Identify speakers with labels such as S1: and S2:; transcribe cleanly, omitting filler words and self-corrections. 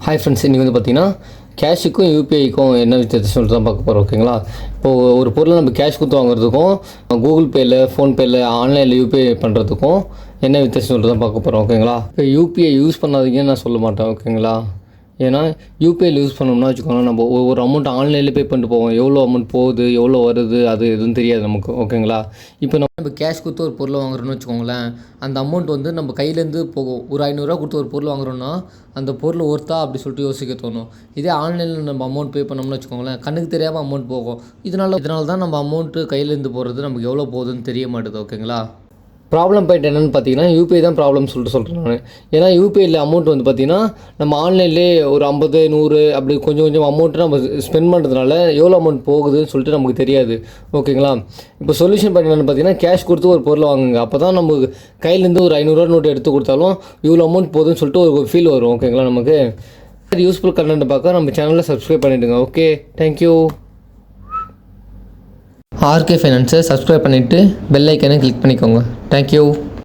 S1: Hi friends, இன்றைக்கி வந்து பார்த்திங்கன்னா கேஷுக்கும் யூபிஐக்கும் என்ன வித்தியாசம் சொல்லிட்டு தான் பார்க்க போகிறோம். ஓகேங்களா? இப்போது ஒரு பொருளை நம்ம கேஷ் கொடுத்து வாங்குறதுக்கும் கூகுள் பேயில், ஃபோன்பேயில், ஆன்லைனில் யூபிஐ பண்ணுறதுக்கும் என்ன வித்தியாசம் சொல்லிட்டு தான் பார்க்க போகிறோம். ஓகேங்களா? இப்போ யூபிஐ யூஸ் பண்ணாதீங்கன்னு நான் சொல்ல மாட்டேன். ஓகேங்களா? ஏன்னா யூபிஐயில் யூஸ் பண்ணோம்னா வச்சுக்கோங்களேன், நம்ம ஒரு அமௌண்ட் ஆன்லைனில் பே பண்ணிட்டு போவோம். எவ்வளோ அமௌண்ட் போகுது, எவ்வளோ வருது, அது எதுவும் தெரியாது நமக்கு. ஓகேங்களா? இப்போ நம்ம கேஷ் கொடுத்து ஒரு பொருளை வாங்குறோன்னு வச்சுக்கோங்களேன், அந்த அமௌண்ட் வந்து நம்ம கையிலேருந்து போகும். ஒரு 500 கொடுத்து ஒரு பொருள் வாங்குறோன்னா அந்த பொருள் ஒர்த்தா அப்படி சொல்லிட்டு யோசிக்க தோணும். இதே ஆன்லைனில் நம்ம அமௌண்ட் பே பண்ணோம்னு வச்சுக்கோங்களேன், கண்ணுக்கு தெரியாமல் அமௌண்ட் போகும். இதனால தான் நம்ம அமௌண்ட்டு கையிலேருந்து போகிறது நமக்கு எவ்வளோ போகுதுன்னு தெரிய மாட்டுது. ஓகேங்களா? ப்ராப்ளம் பாயிண்ட் என்னென்னு பார்த்தீங்கன்னா, யூபிஐ தான் ப்ராப்ளம் சொல்கிறேன் நான். ஏன்னா யூபிஐயில் அமௌண்ட் வந்து பார்த்திங்கன்னா, நம்ம ஆன்லைன்லேயே ஒரு 50, 100 அப்படி கொஞ்சம் அமௌண்ட்டு நம்ம ஸ்பெண்ட் பண்ணுறதுனால எவ்வளோ அமௌண்ட் போகுதுன்னு சொல்லிட்டு நமக்கு தெரியாது. ஓகேங்களா? இப்போ சொல்யூஷன் பாயிண்ட் என்னென்னு பார்த்தீங்கன்னா, கேஷ் கொடுத்து ஒரு பொருளை வாங்குங்க. அப்போ தான் நமக்கு கையிலேருந்து ஒரு 500 நோட்டு எடுத்து கொடுத்தாலும் இவ்வளோ அமௌண்ட் போகுதுன்னு சொல்லிட்டு ஒரு ஃபீல் வரும். ஓகேங்களா? நமக்கு யூஸ்ஃபுல் கண்டென்ட் பார்க்க நம்ம சேனலில் சப்ஸ்கிரைப் பண்ணிவிடுங்க. Okay, thank you. ஆர்கே ஃபைனான்ஸை சப்ஸ்கிரைப் பண்ணிவிட்டு பெல் ஐக்கனை கிளிக் பண்ணிக்கோங்க. தேங்க்யூ.